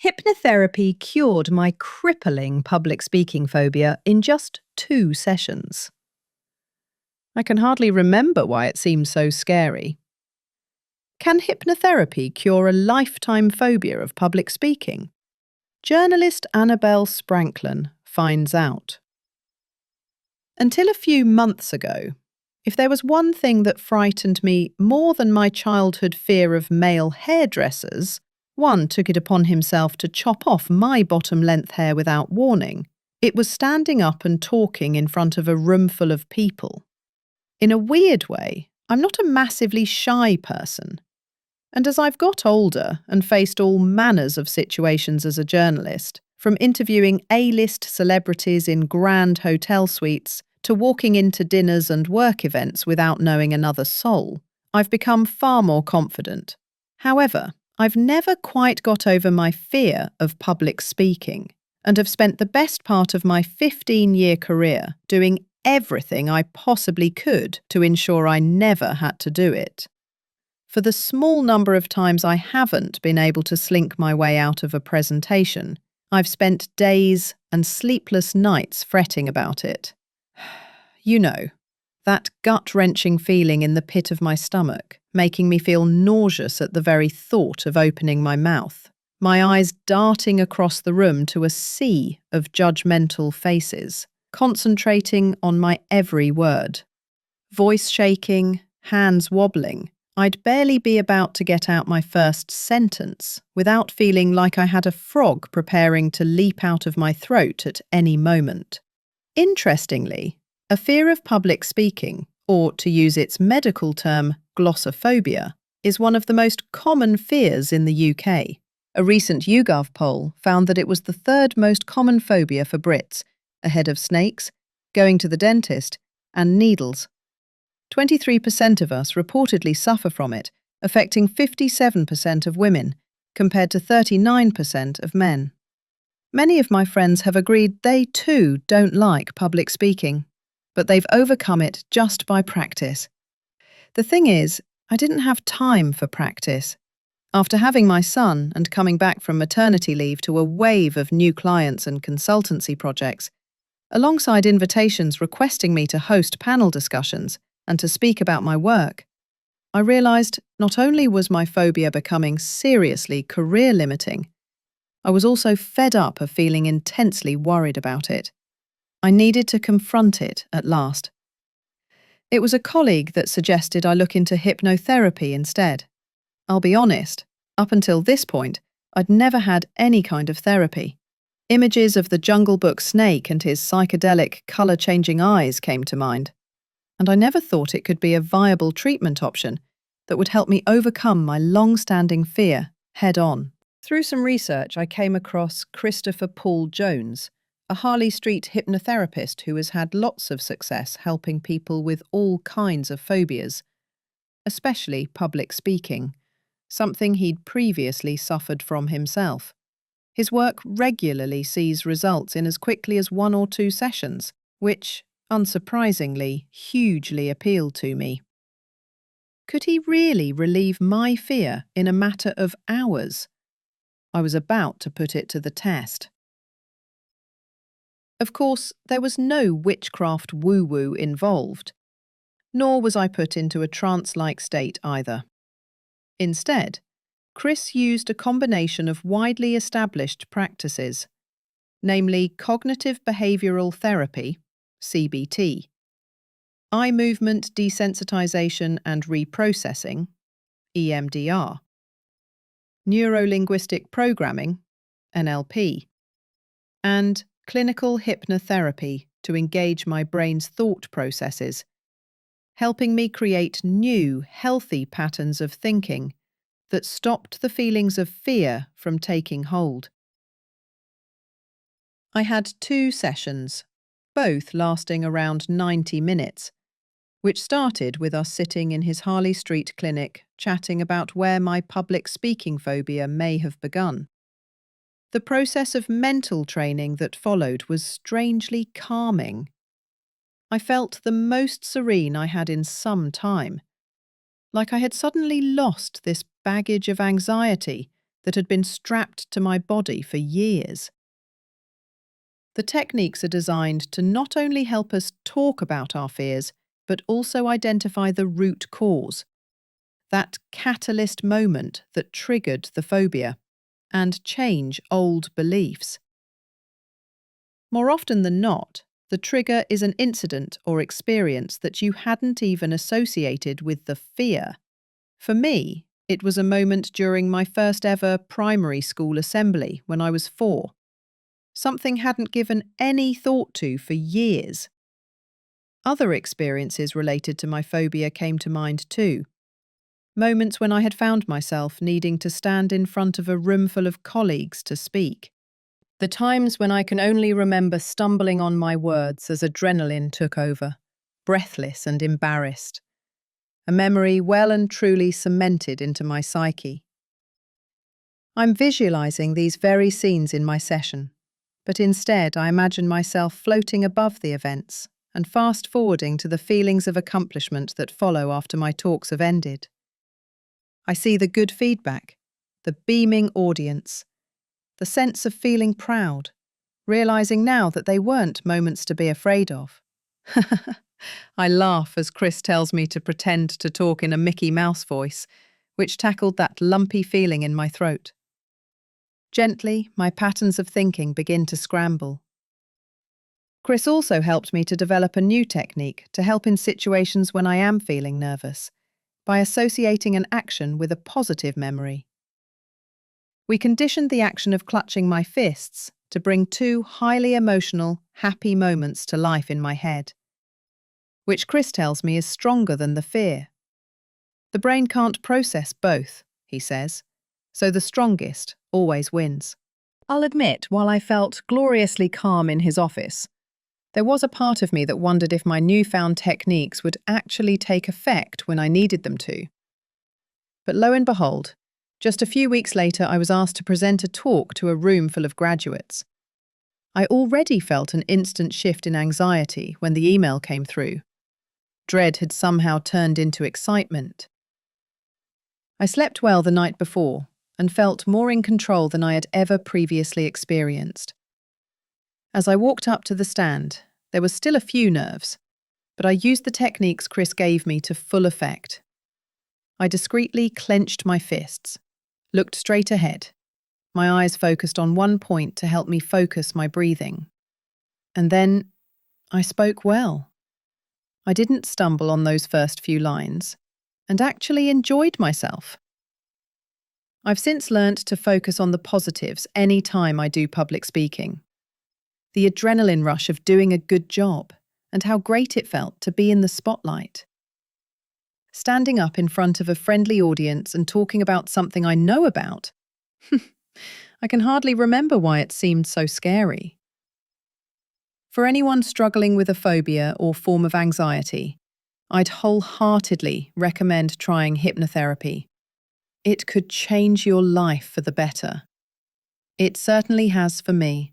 Hypnotherapy cured my crippling public speaking phobia in just 2 sessions. I can hardly remember why it seemed so scary. Can hypnotherapy cure a lifetime phobia of public speaking? Journalist Annabelle Spranklin finds out. Until a few months ago, if there was one thing that frightened me more than my childhood fear of male hairdressers, one took it upon himself to chop off my bottom-length hair without warning. It was standing up and talking in front of a room full of people. In a weird way, I'm not a massively shy person. And as I've got older and faced all manners of situations as a journalist, from interviewing A-list celebrities in grand hotel suites to walking into dinners and work events without knowing another soul, I've become far more confident. However, I've never quite got over my fear of public speaking and have spent the best part of my 15-year career doing everything I possibly could to ensure I never had to do it. For the small number of times I haven't been able to slink my way out of a presentation, I've spent days and sleepless nights fretting about it. You know, that gut-wrenching feeling in the pit of my stomach, making me feel nauseous at the very thought of opening my mouth, my eyes darting across the room to a sea of judgmental faces, concentrating on my every word. Voice shaking, hands wobbling, I'd barely be about to get out my first sentence without feeling like I had a frog preparing to leap out of my throat at any moment. Interestingly, a fear of public speaking, or to use its medical term, glossophobia, is one of the most common fears in the UK. A recent YouGov poll found that it was the third most common phobia for Brits, ahead of snakes, going to the dentist, and needles. 23% of us reportedly suffer from it, affecting 57% of women, compared to 39% of men. Many of my friends have agreed they too don't like public speaking, but they've overcome it just by practice. The thing is, I didn't have time for practice. After having my son and coming back from maternity leave to a wave of new clients and consultancy projects, alongside invitations requesting me to host panel discussions and to speak about my work, I realised not only was my phobia becoming seriously career-limiting, I was also fed up of feeling intensely worried about it. I needed to confront it at last. It was a colleague that suggested I look into hypnotherapy instead. I'll be honest, up until this point, I'd never had any kind of therapy. Images of the Jungle Book snake and his psychedelic, colour-changing eyes came to mind, and I never thought it could be a viable treatment option that would help me overcome my long-standing fear head-on. Through some research, I came across Christopher Paul Jones, a Harley Street hypnotherapist who has had lots of success helping people with all kinds of phobias, especially public speaking, something he'd previously suffered from himself. His work regularly sees results in as quickly as 1 or 2 sessions, which, unsurprisingly, hugely appealed to me. Could he really relieve my fear in a matter of hours? I was about to put it to the test. Of course, there was no witchcraft woo-woo involved, nor was I put into a trance-like state either. Instead, Chris used a combination of widely established practices, namely cognitive behavioural therapy, CBT, eye movement desensitization and reprocessing, EMDR, neuro-linguistic programming, NLP, and clinical hypnotherapy to engage my brain's thought processes, helping me create new, healthy patterns of thinking that stopped the feelings of fear from taking hold. I had 2 sessions, both lasting around 90 minutes, which started with us sitting in his Harley Street clinic chatting about where my public speaking phobia may have begun. The process of mental training that followed was strangely calming. I felt the most serene I had in some time, like I had suddenly lost this baggage of anxiety that had been strapped to my body for years. The techniques are designed to not only help us talk about our fears, but also identify the root cause, that catalyst moment that triggered the phobia, and change old beliefs. More often than not, the trigger is an incident or experience that you hadn't even associated with the fear. For me, it was a moment during my first ever primary school assembly when I was 4. Something hadn't given any thought to for years. Other experiences related to my phobia came to mind too. Moments when I had found myself needing to stand in front of a room full of colleagues to speak. The times when I can only remember stumbling on my words as adrenaline took over, breathless and embarrassed. A memory well and truly cemented into my psyche. I'm visualizing these very scenes in my session, but instead I imagine myself floating above the events and fast-forwarding to the feelings of accomplishment that follow after my talks have ended. I see the good feedback, the beaming audience, the sense of feeling proud, realizing now that they weren't moments to be afraid of. I laugh as Chris tells me to pretend to talk in a Mickey Mouse voice, which tackled that lumpy feeling in my throat. Gently, my patterns of thinking begin to scramble. Chris also helped me to develop a new technique to help in situations when I am feeling nervous, by associating an action with a positive memory. We conditioned the action of clutching my fists to bring 2 highly emotional, happy moments to life in my head, which Chris tells me is stronger than the fear. The brain can't process both, he says, so the strongest always wins. I'll admit, while I felt gloriously calm in his office, there was a part of me that wondered if my newfound techniques would actually take effect when I needed them to. But lo and behold, just a few weeks later I was asked to present a talk to a room full of graduates. I already felt an instant shift in anxiety when the email came through. Dread had somehow turned into excitement. I slept well the night before and felt more in control than I had ever previously experienced. As I walked up to the stand, there was still a few nerves, but I used the techniques Chris gave me to full effect. I discreetly clenched my fists, looked straight ahead, my eyes focused on one point to help me focus my breathing. And then I spoke well. I didn't stumble on those first few lines, and actually enjoyed myself. I've since learnt to focus on the positives any time I do public speaking. The adrenaline rush of doing a good job, and how great it felt to be in the spotlight. Standing up in front of a friendly audience and talking about something I know about, I can hardly remember why it seemed so scary. For anyone struggling with a phobia or form of anxiety, I'd wholeheartedly recommend trying hypnotherapy. It could change your life for the better. It certainly has for me.